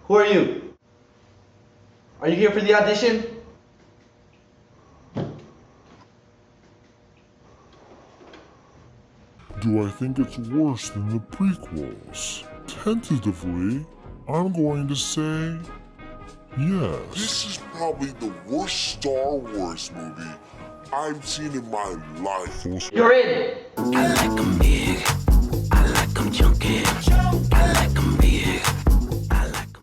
Who are you? Are you here for the audition? Do I think it's worse than the prequels? Tentatively, I'm going to say yes. This is probably the worst Star Wars movie I've seen in my life. You're in! I like 'em big, I like 'em chunky, I like 'em big, I like 'em.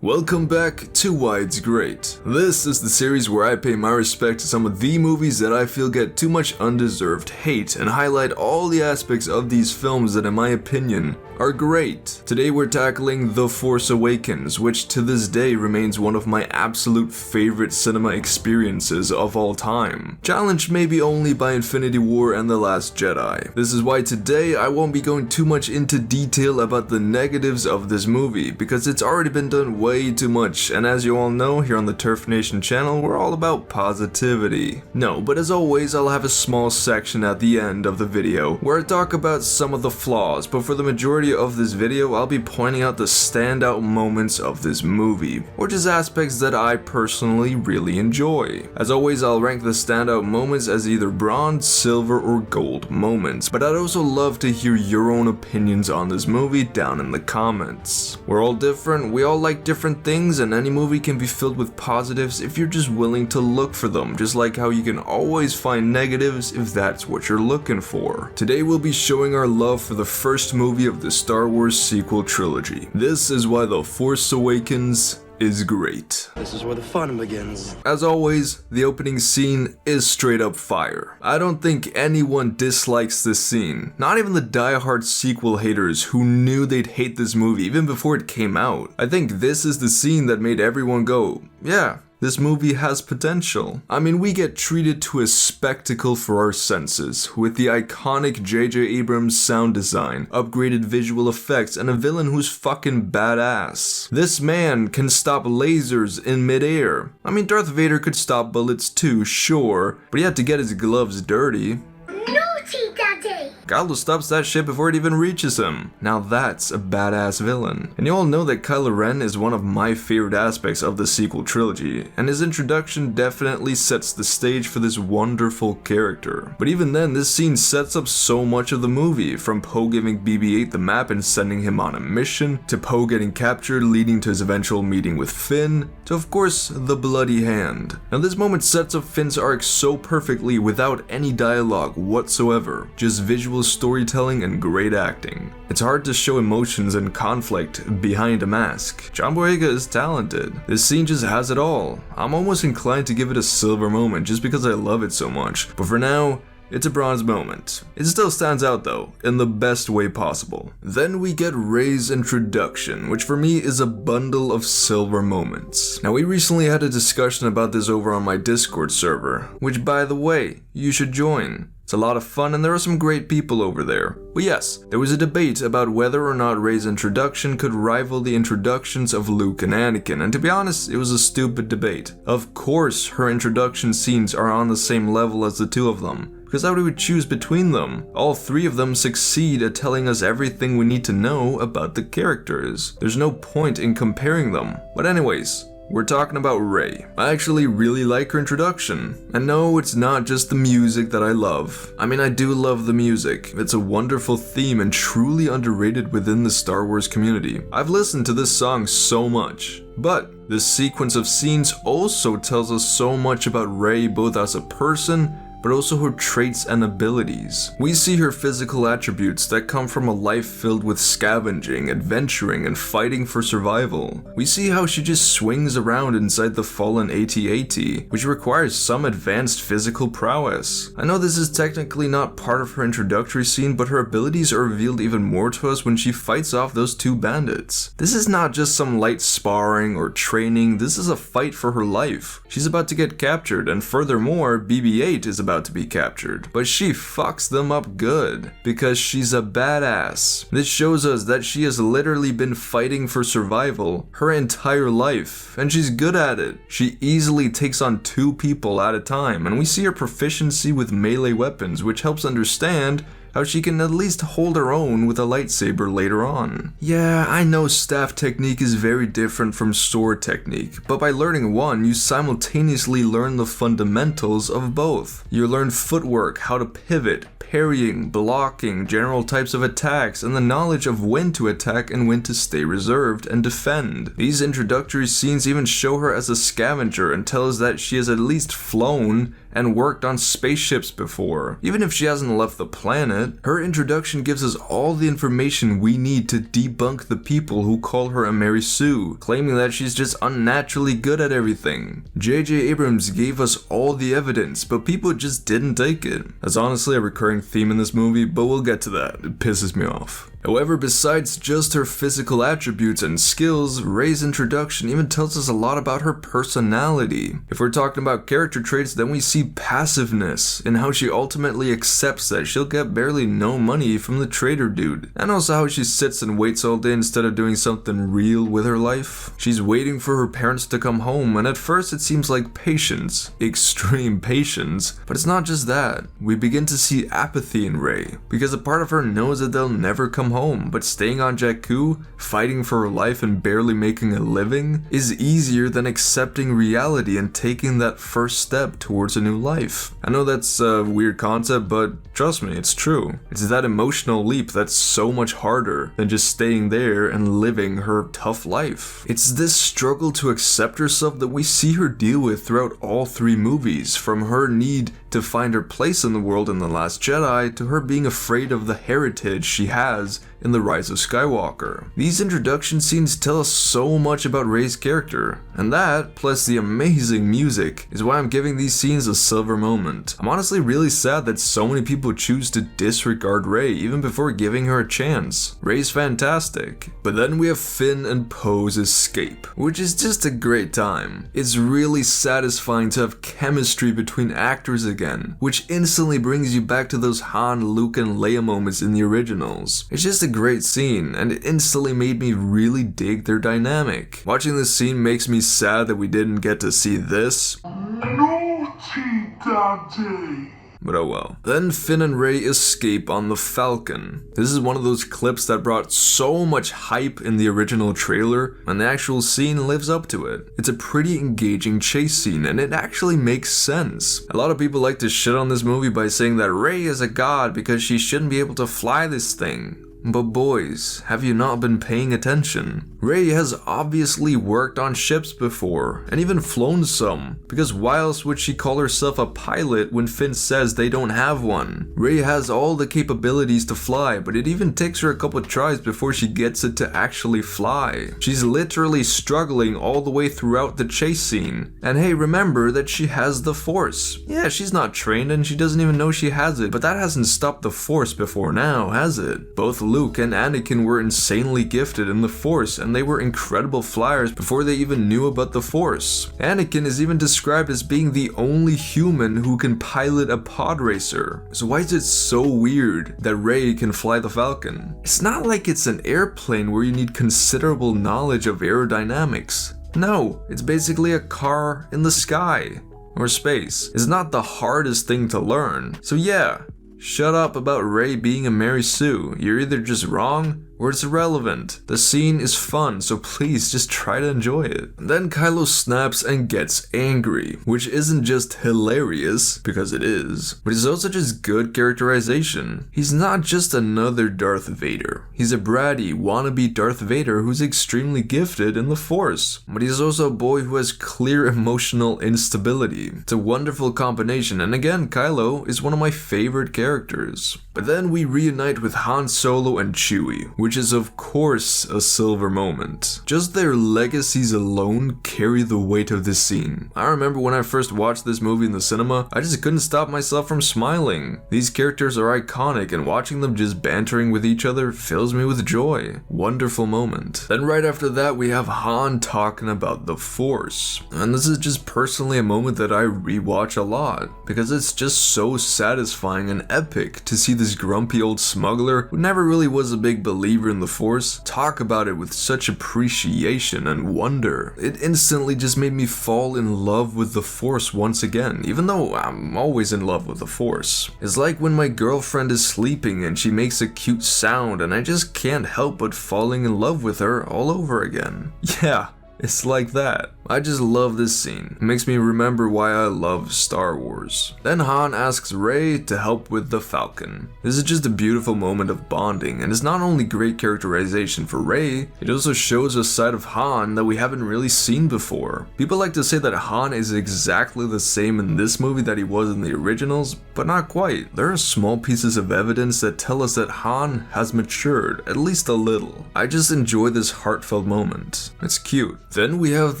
Welcome back to Why It's Great. This is the series where I pay my respect to some of the movies that I feel get too much undeserved hate and highlight all the aspects of these films that in my opinion are great. Today we're tackling The Force Awakens, which to this day remains one of my absolute favorite cinema experiences of all time. Challenged maybe only by Infinity War and The Last Jedi. This is why today I won't be going too much into detail about the negatives of this movie, because it's already been done way too much, and as you all know, here on the TurfNation channel, we're all about positivity. No, but as always, I'll have a small section at the end of the video where I talk about some of the flaws, but for the majority of this video, I'll be pointing out the standout moments of this movie, or just aspects that I personally really enjoy. As always, I'll rank the standout moments as either bronze, silver, or gold moments, but I'd also love to hear your own opinions on this movie down in the comments. We're all different, we all like different things, and any movie can be filled with positives if you're just willing to look for them, just like how you can always find negatives if that's what you're looking for. Today we'll be showing our love for the first movie of the Star Wars sequel trilogy. This is why The Force Awakens is great. This is where the fun begins. As always, the opening scene is straight up fire. I don't think anyone dislikes this scene. Not even the die-hard sequel haters who knew they'd hate this movie even before it came out. I think this is the scene that made everyone go, yeah, this movie has potential. I mean, we get treated to a spectacle for our senses, with the iconic J.J. Abrams sound design, upgraded visual effects, and a villain who's fucking badass. This man can stop lasers in midair. I mean, Darth Vader could stop bullets too, sure, but he had to get his gloves dirty. Naughty Daddy! Kylo stops that shit before it even reaches him. Now that's a badass villain. And you all know that Kylo Ren is one of my favorite aspects of the sequel trilogy, and his introduction definitely sets the stage for this wonderful character. But even then, this scene sets up so much of the movie, from Poe giving BB-8 the map and sending him on a mission, to Poe getting captured leading to his eventual meeting with Finn, to of course the bloody hand. Now this moment sets up Finn's arc so perfectly without any dialogue whatsoever, just visual storytelling and great acting. It's hard to show emotions and conflict behind a mask. John Boyega is talented. This scene just has it all. I'm almost inclined to give it a silver moment just because I love it so much, but for now, it's a bronze moment. It still stands out though, in the best way possible. Then we get Rey's introduction, which for me is a bundle of silver moments. Now we recently had a discussion about this over on my Discord server, which by the way, you should join. It's a lot of fun and there are some great people over there. But yes, there was a debate about whether or not Rey's introduction could rival the introductions of Luke and Anakin, and to be honest, it was a stupid debate. Of course, her introduction scenes are on the same level as the two of them, because how do we choose between them? All three of them succeed at telling us everything we need to know about the characters. There's no point in comparing them. But anyways, we're talking about Rey. I actually really like her introduction. And no, it's not just the music that I love. I mean, I do love the music. It's a wonderful theme and truly underrated within the Star Wars community. I've listened to this song so much. But this sequence of scenes also tells us so much about Rey both as a person, but also her traits and abilities. We see her physical attributes that come from a life filled with scavenging, adventuring, and fighting for survival. We see how she just swings around inside the fallen AT-AT, which requires some advanced physical prowess. I know this is technically not part of her introductory scene, but her abilities are revealed even more to us when she fights off those two bandits. This is not just some light sparring or training, this is a fight for her life. She's about to get captured, and furthermore, BB-8 is about to be captured, but she fucks them up good because she's a badass. This shows us that she has literally been fighting for survival her entire life, and she's good at it. She easily takes on two people at a time, and we see her proficiency with melee weapons, which helps understand how she can at least hold her own with a lightsaber later on. Yeah, I know staff technique is very different from sword technique, but by learning one, you simultaneously learn the fundamentals of both. You learn footwork, how to pivot, parrying, blocking, general types of attacks, and the knowledge of when to attack and when to stay reserved and defend. These introductory scenes even show her as a scavenger and tell us that she has at least flown and worked on spaceships before. Even if she hasn't left the planet, her introduction gives us all the information we need to debunk the people who call her a Mary Sue, claiming that she's just unnaturally good at everything. J.J. Abrams gave us all the evidence, but people just didn't take it. That's honestly a recurring theme in this movie, but we'll get to that. It pisses me off. However, besides just her physical attributes and skills, Rey's introduction even tells us a lot about her personality. If we're talking about character traits, then we see passiveness in how she ultimately accepts that she'll get barely no money from the trader dude, and also how she sits and waits all day instead of doing something real with her life. She's waiting for her parents to come home, and at first it seems like patience, extreme patience, but it's not just that. We begin to see apathy in Rey, because a part of her knows that they'll never come home, but staying on Jakku, fighting for her life and barely making a living, is easier than accepting reality and taking that first step towards a new life. I know that's a weird concept, but trust me, it's true. It's that emotional leap that's so much harder than just staying there and living her tough life. It's this struggle to accept herself that we see her deal with throughout all three movies, from her need to find her place in the world in The Last Jedi to her being afraid of the heritage she has in The Rise of Skywalker. These introduction scenes tell us so much about Rey's character, and that, plus the amazing music, is why I'm giving these scenes a silver moment. I'm honestly really sad that so many people choose to disregard Rey even before giving her a chance. Rey's fantastic. But then we have Finn and Poe's escape, which is just a great time. It's really satisfying to have chemistry between actors again, which instantly brings you back to those Han, Luke, and Leia moments in the originals. It's just a great scene, and it instantly made me really dig their dynamic. Watching this scene makes me sad that we didn't get to see this. Naughty Daddy! But oh well. Then Finn and Rey escape on the Falcon. This is one of those clips that brought so much hype in the original trailer, and the actual scene lives up to it. It's a pretty engaging chase scene, and it actually makes sense. A lot of people like to shit on this movie by saying that Rey is a god because she shouldn't be able to fly this thing. But boys, have you not been paying attention? Rey has obviously worked on ships before, and even flown some, because why else would she call herself a pilot when Finn says they don't have one? Rey has all the capabilities to fly, but it even takes her a couple tries before she gets it to actually fly. She's literally struggling all the way throughout the chase scene. And hey, remember that she has the Force. Yeah, she's not trained and she doesn't even know she has it, but that hasn't stopped the Force before now, has it? Both Luke and Anakin were insanely gifted in the Force, and they were incredible flyers before they even knew about the Force. Anakin is even described as being the only human who can pilot a pod racer. So why is it so weird that Rey can fly the Falcon? It's not like it's an airplane where you need considerable knowledge of aerodynamics. No, it's basically a car in the sky, or space. It's not the hardest thing to learn. So yeah, shut up about Rey being a Mary Sue. You're either just wrong or it's irrelevant. The scene is fun, so please just try to enjoy it. Then Kylo snaps and gets angry, which isn't just hilarious, because it is, but it's also just good characterization. He's not just another Darth Vader. He's a bratty, wannabe Darth Vader who's extremely gifted in the Force, but he's also a boy who has clear emotional instability. It's a wonderful combination, and again, Kylo is one of my favorite characters. But then we reunite with Han Solo and Chewie, which is of course a silver moment. Just their legacies alone carry the weight of this scene. I remember when I first watched this movie in the cinema, I just couldn't stop myself from smiling. These characters are iconic, and watching them just bantering with each other fills me with joy. Wonderful moment. Then right after that we have Han talking about the Force. And this is just personally a moment that I rewatch a lot, because it's just so satisfying and epic to see this grumpy old smuggler who never really was a big believer believer in the Force, talk about it with such appreciation and wonder. It instantly just made me fall in love with the Force once again, even though I'm always in love with the Force. It's like when my girlfriend is sleeping and she makes a cute sound and I just can't help but falling in love with her all over again. Yeah, it's like that. I just love this scene. It makes me remember why I love Star Wars. Then Han asks Rey to help with the Falcon. This is just a beautiful moment of bonding, and it's not only great characterization for Rey, it also shows a side of Han that we haven't really seen before. People like to say that Han is exactly the same in this movie that he was in the originals, but not quite. There are small pieces of evidence that tell us that Han has matured, at least a little. I just enjoy this heartfelt moment. It's cute. Then we have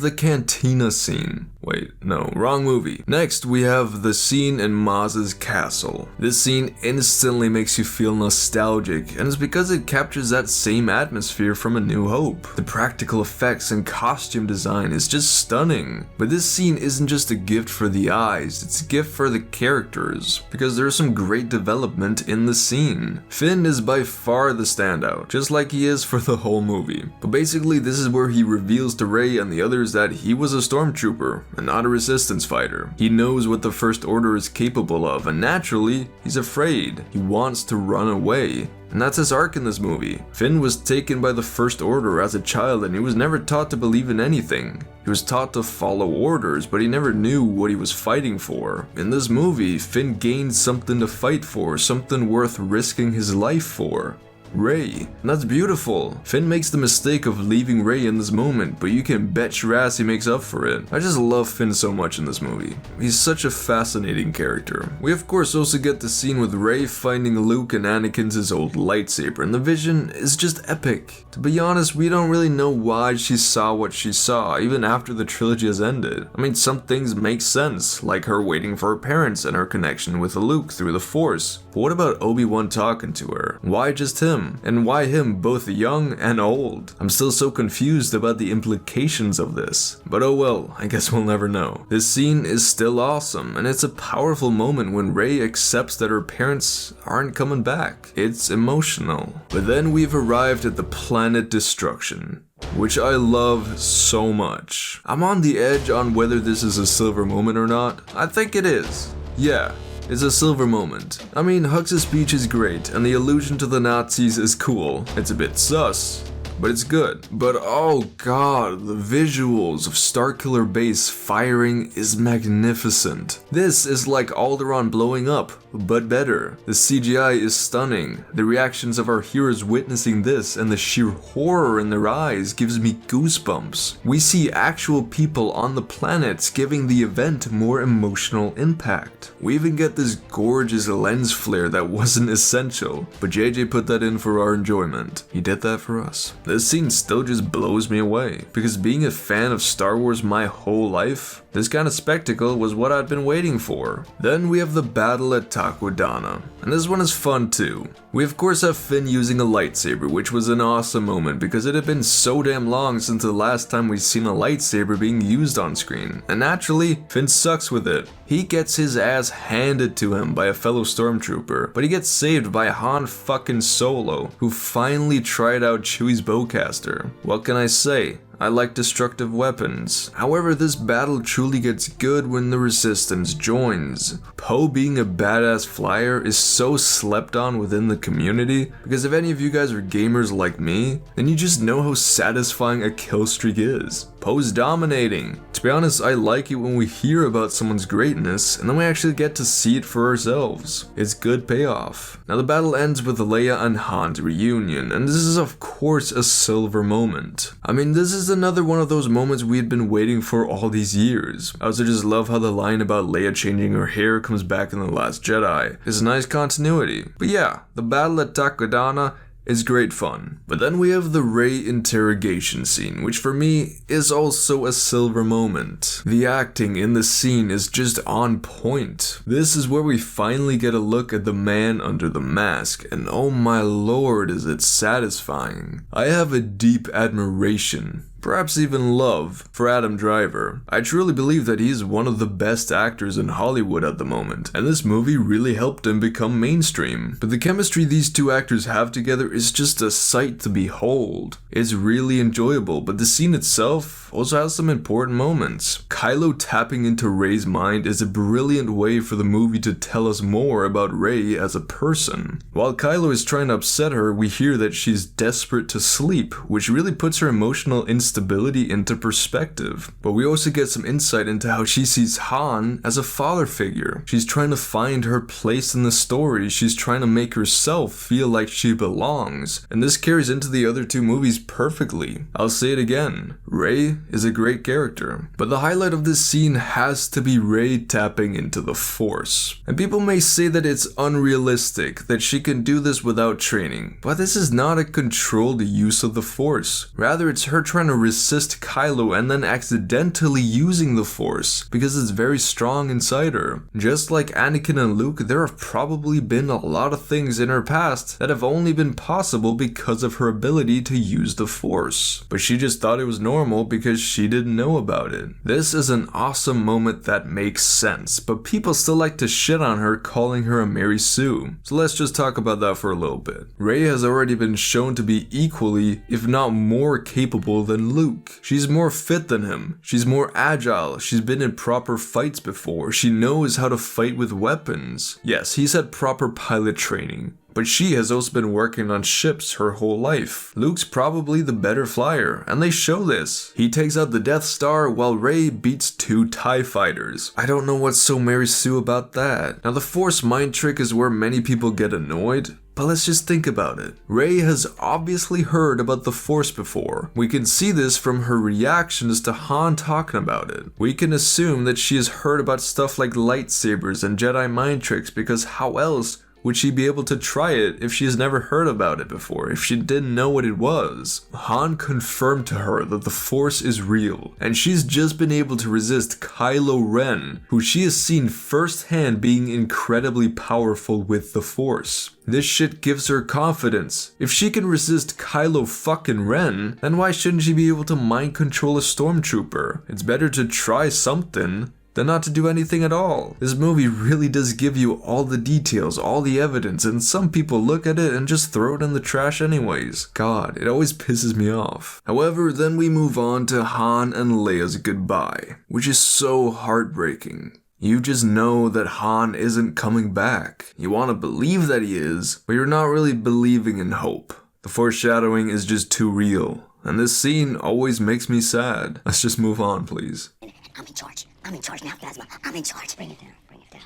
the cantina scene. Wait, no, wrong movie. Next, we have the scene in Maz's castle. This scene instantly makes you feel nostalgic, and it's because it captures that same atmosphere from A New Hope. The practical effects and costume design is just stunning. But this scene isn't just a gift for the eyes, it's a gift for the characters, because there's some great development in the scene. Finn is by far the standout, just like he is for the whole movie. But basically, this is where he reveals to Rey and the others that he was a stormtrooper and not a resistance fighter. He knows what the First Order is capable of, and naturally, he's afraid. He wants to run away. And that's his arc in this movie. Finn was taken by the First Order as a child and he was never taught to believe in anything. He was taught to follow orders, but he never knew what he was fighting for. In this movie, Finn gained something to fight for, something worth risking his life for. Rey. And that's beautiful. Finn makes the mistake of leaving Rey in this moment, but you can bet your ass he makes up for it. I just love Finn so much in this movie. He's such a fascinating character. We of course also get the scene with Rey finding Luke and Anakin's old lightsaber, and the vision is just epic. To be honest, we don't really know why she saw what she saw, even after the trilogy has ended. I mean, some things make sense, like her waiting for her parents and her connection with Luke through the Force. But what about Obi-Wan talking to her? Why just him? And why him, both young and old? I'm still so confused about the implications of this. But oh well, I guess we'll never know. This scene is still awesome, and it's a powerful moment when Rey accepts that her parents aren't coming back. It's emotional. But then we've arrived at the planet destruction, which I love so much. I'm on the edge on whether this is a silver moment or not. I think it is. Yeah. It's a silver moment. I mean, Hux's speech is great, and the allusion to the Nazis is cool. It's a bit sus, but it's good. But oh god, the visuals of Starkiller Base firing is magnificent. This is like Alderaan blowing up, but better. The CGI is stunning. The reactions of our heroes witnessing this and the sheer horror in their eyes gives me goosebumps. We see actual people on the planets giving the event more emotional impact. We even get this gorgeous lens flare that wasn't essential, but JJ put that in for our enjoyment. He did that for us. This scene still just blows me away, because being a fan of Star Wars my whole life, this kind of spectacle was what I'd been waiting for. Then we have the battle at Takodana, and this one is fun too. We of course have Finn using a lightsaber, which was an awesome moment because it had been so damn long since the last time we'd seen a lightsaber being used on screen, and naturally, Finn sucks with it. He gets his ass handed to him by a fellow stormtrooper, but he gets saved by Han fucking Solo, who finally tried out Chewie's bowcaster. What can I say? I like destructive weapons. However, this battle truly gets good when the Resistance joins. Poe being a badass flyer is so slept on within the community, because if any of you guys are gamers like me, then you just know how satisfying a kill streak is. Poe's dominating. To be honest, I like it when we hear about someone's greatness and then we actually get to see it for ourselves. It's good payoff. Now the battle ends with Leia and Han's reunion, and this is of course a silver moment. I mean, this is another one of those moments we had been waiting for all these years. I also just love how the line about Leia changing her hair comes back in The Last Jedi. It's a nice continuity. But yeah, the battle at Takodana is great fun. But then we have the Rey interrogation scene, which for me is also a silver moment. The acting in the scene is just on point. This is where we finally get a look at the man under the mask, and oh my lord is it satisfying. I have a deep admiration perhaps even love, for Adam Driver. I truly believe that he's one of the best actors in Hollywood at the moment, and this movie really helped him become mainstream. But the chemistry these two actors have together is just a sight to behold. It's really enjoyable, but the scene itself also has some important moments. Kylo tapping into Rey's mind is a brilliant way for the movie to tell us more about Rey as a person. While Kylo is trying to upset her, we hear that she's desperate to sleep, which really puts her emotional instability into perspective. But we also get some insight into how she sees Han as a father figure. She's trying to find her place in the story, she's trying to make herself feel like she belongs, and this carries into the other two movies perfectly. I'll say it again, Rey is a great character. But the highlight of this scene has to be Rey tapping into the Force. And people may say that it's unrealistic, that she can do this without training, but this is not a controlled use of the Force. Rather, it's her trying to resist Kylo and then accidentally using the Force, because it's very strong inside her. Just like Anakin and Luke, there have probably been a lot of things in her past that have only been possible because of her ability to use the Force. But she just thought it was normal because she didn't know about it. This is an awesome moment that makes sense, but people still like to shit on her, calling her a Mary Sue. So let's just talk about that for a little bit. Rey has already been shown to be equally, if not more capable than Luke. She's more fit than him. She's more agile. She's been in proper fights before. She knows how to fight with weapons. Yes, he's had proper pilot training, but she has also been working on ships her whole life. Luke's probably the better flyer, and they show this. He takes out the Death Star while Rey beats 2 TIE fighters. I don't know what's so Mary Sue about that. Now the Force mind trick is where many people get annoyed, but let's just think about it. Rey has obviously heard about the Force before. We can see this from her reactions to Han talking about it. We can assume that she has heard about stuff like lightsabers and Jedi mind tricks, because how else would she be able to try it if she has never heard about it before, if she didn't know what it was? Han confirmed to her that the Force is real, and she's just been able to resist Kylo Ren, who she has seen firsthand being incredibly powerful with the Force. This shit gives her confidence. If she can resist Kylo fucking Ren, then why shouldn't she be able to mind control a stormtrooper? It's better to try something than not to do anything at all. This movie really does give you all the details, all the evidence, and some people look at it and just throw it in the trash anyways. God, it always pisses me off. However, then we move on to Han and Leia's goodbye, which is so heartbreaking. You just know that Han isn't coming back. You want to believe that he is, but you're not really believing in hope. The foreshadowing is just too real, and this scene always makes me sad. Let's just move on, please. I'm in charge. I'm in charge now, Phasma. I'm in charge. Bring it down. Bring it down.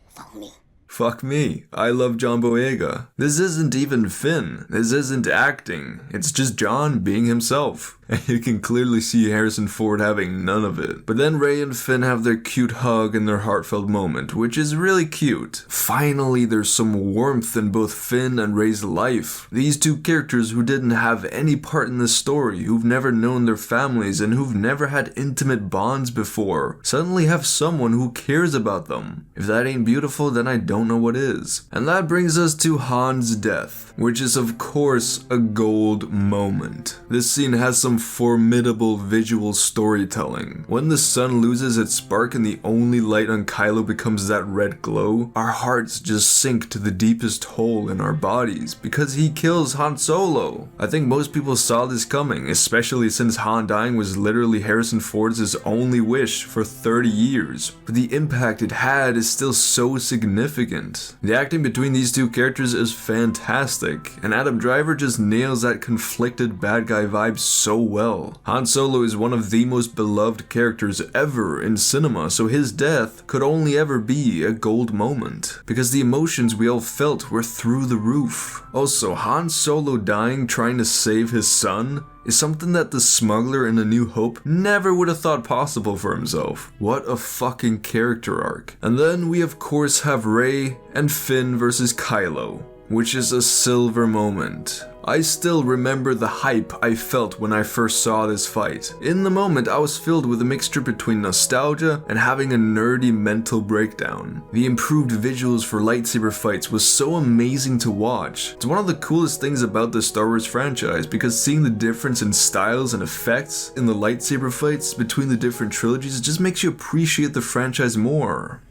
Follow me. Fuck me, I love John Boyega. This isn't even Finn, this isn't acting, it's just John being himself. And you can clearly see Harrison Ford having none of it. But then Rey and Finn have their cute hug and their heartfelt moment, which is really cute. Finally, there's some warmth in both Finn and Rey's life. These two characters who didn't have any part in the story, who've never known their families, and who've never had intimate bonds before, suddenly have someone who cares about them. If that ain't beautiful, then I don't know what is. And that brings us to Han's death, which is of course a gold moment. This scene has some formidable visual storytelling. When the sun loses its spark and the only light on Kylo becomes that red glow, our hearts just sink to the deepest hole in our bodies because he kills Han Solo. I think most people saw this coming, especially since Han dying was literally Harrison Ford's only wish for 30 years. But the impact it had is still so significant. The acting between these two characters is fantastic, and Adam Driver just nails that conflicted bad guy vibe so well. Han Solo is one of the most beloved characters ever in cinema, so his death could only ever be a gold moment, because the emotions we all felt were through the roof. Also, Han Solo dying trying to save his son is something that the smuggler in A New Hope never would have thought possible for himself. What a fucking character arc. And then we of course have Rey and Finn versus Kylo, which is a silver moment. I still remember the hype I felt when I first saw this fight. In the moment, I was filled with a mixture between nostalgia and having a nerdy mental breakdown. The improved visuals for lightsaber fights was so amazing to watch. It's one of the coolest things about the Star Wars franchise, because seeing the difference in styles and effects in the lightsaber fights between the different trilogies just makes you appreciate the franchise more.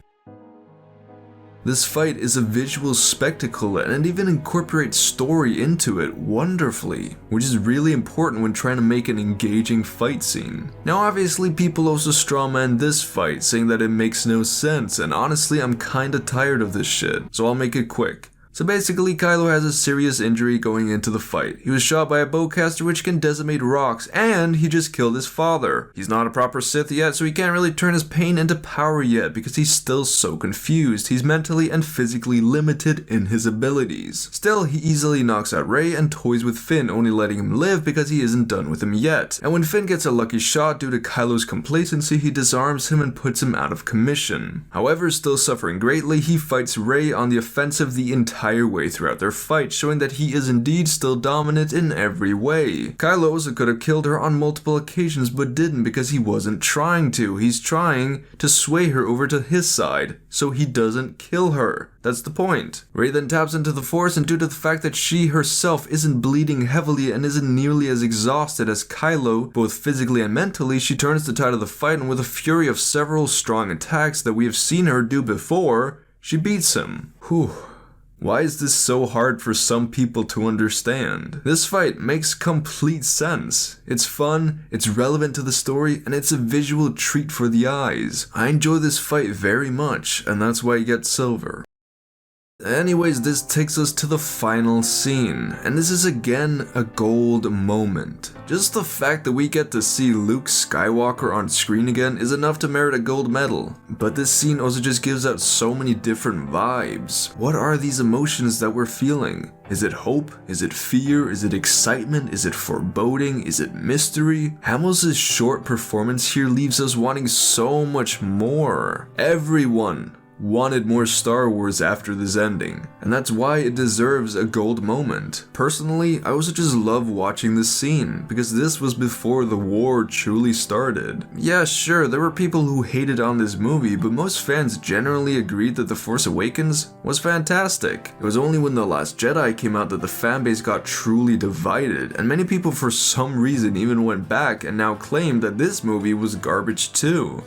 This fight is a visual spectacle and it even incorporates story into it wonderfully, which is really important when trying to make an engaging fight scene. Now obviously people also strawman this fight, saying that it makes no sense, and honestly I'm kinda tired of this shit, so I'll make it quick. So basically, Kylo has a serious injury going into the fight. He was shot by a bowcaster which can decimate rocks, and he just killed his father. He's not a proper Sith yet, so he can't really turn his pain into power yet because he's still so confused. He's mentally and physically limited in his abilities. Still, he easily knocks out Rey and toys with Finn, only letting him live because he isn't done with him yet. And when Finn gets a lucky shot due to Kylo's complacency, he disarms him and puts him out of commission. However, still suffering greatly, he fights Rey on the offensive the entire way throughout their fight, showing that he is indeed still dominant in every way. Kylo also could have killed her on multiple occasions but didn't because he wasn't trying to. He's trying to sway her over to his side so he doesn't kill her. That's the point. Rey then taps into the Force, and due to the fact that she herself isn't bleeding heavily and isn't nearly as exhausted as Kylo, both physically and mentally, she turns the tide of the fight, and with a fury of several strong attacks that we have seen her do before, she beats him. Whew. Why is this so hard for some people to understand? This fight makes complete sense. It's fun, it's relevant to the story, and it's a visual treat for the eyes. I enjoy this fight very much, and that's why I get silver. Anyways, this takes us to the final scene, and this is again a gold moment. Just the fact that we get to see Luke Skywalker on screen again is enough to merit a gold medal, but this scene also just gives out so many different vibes. What are these emotions that we're feeling? Is it hope? Is it fear? Is it excitement? Is it foreboding? Is it mystery? Hamill's short performance here leaves us wanting so much more. Everyone wanted more Star Wars after this ending, and that's why it deserves a gold moment. Personally, I also just love watching this scene, because this was before the war truly started. Yeah, sure, there were people who hated on this movie, but most fans generally agreed that The Force Awakens was fantastic. It was only when The Last Jedi came out that the fanbase got truly divided, and many people for some reason even went back and now claim that this movie was garbage too.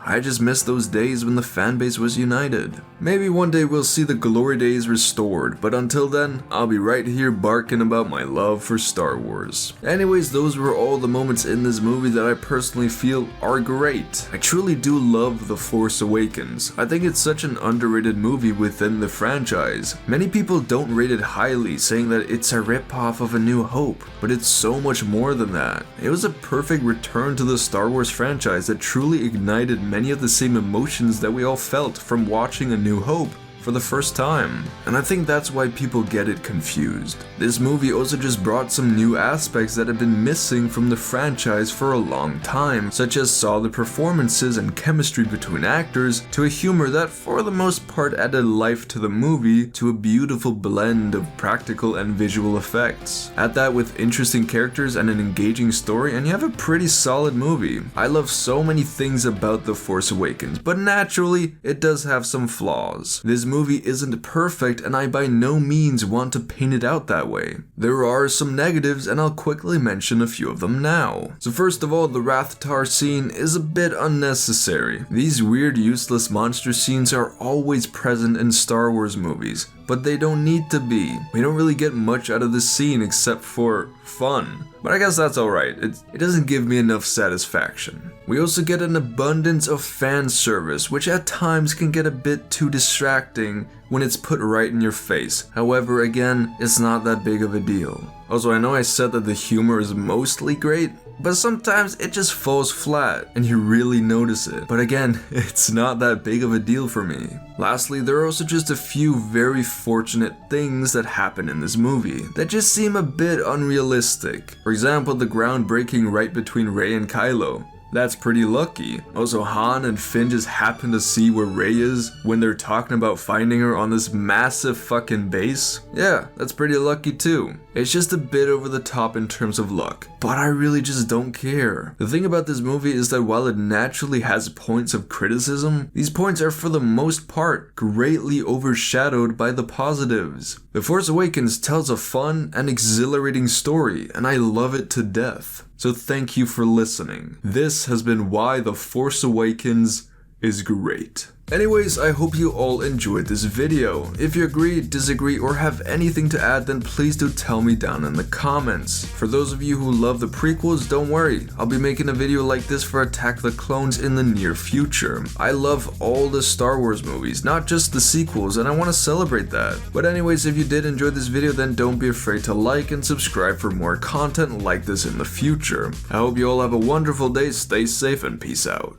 I just miss those days when the fanbase was united. Maybe one day we'll see the glory days restored, but until then, I'll be right here barking about my love for Star Wars. Anyways, those were all the moments in this movie that I personally feel are great. I truly do love The Force Awakens. I think it's such an underrated movie within the franchise. Many people don't rate it highly, saying that it's a ripoff of A New Hope, but it's so much more than that. It was a perfect return to the Star Wars franchise that truly ignited many of the same emotions that we all felt from watching A New Hope for the first time, and I think that's why people get it confused. This movie also just brought some new aspects that have been missing from the franchise for a long time, such as solid performances and chemistry between actors, to a humor that for the most part added life to the movie, to a beautiful blend of practical and visual effects. Add that with interesting characters and an engaging story, and you have a pretty solid movie. I love so many things about The Force Awakens, but naturally, it does have some flaws. This movie isn't perfect, and I by no means want to paint it out that way. There are some negatives, and I'll quickly mention a few of them now. So first of all, the Rathtar scene is a bit unnecessary. These weird, useless monster scenes are always present in Star Wars movies, but they don't need to be. We don't really get much out of this scene except for fun. But I guess that's alright, it doesn't give me enough satisfaction. We also get an abundance of fan service, which at times can get a bit too distracting when it's put right in your face. However, again, it's not that big of a deal. Also, I know I said that the humor is mostly great, but sometimes it just falls flat and you really notice it. But again, it's not that big of a deal for me. Lastly, there are also just a few very fortunate things that happen in this movie that just seem a bit unrealistic. For example, the groundbreaking right between Rey and Kylo. That's pretty lucky. Also, Han and Finn just happen to see where Rey is when they're talking about finding her on this massive fucking base. Yeah, that's pretty lucky too. It's just a bit over the top in terms of luck, but I really just don't care. The thing about this movie is that while it naturally has points of criticism, these points are for the most part greatly overshadowed by the positives. The Force Awakens tells a fun and exhilarating story, and I love it to death. So thank you for listening. This has been why The Force Awakens is great. Anyways, I hope you all enjoyed this video. If you agree, disagree, or have anything to add, then please do tell me down in the comments. For those of you who love the prequels, don't worry, I'll be making a video like this for Attack the Clones in the near future. I love all the Star Wars movies, not just the sequels, and I want to celebrate that. But anyways, if you did enjoy this video, then don't be afraid to like and subscribe for more content like this in the future. I hope you all have a wonderful day, stay safe, and peace out.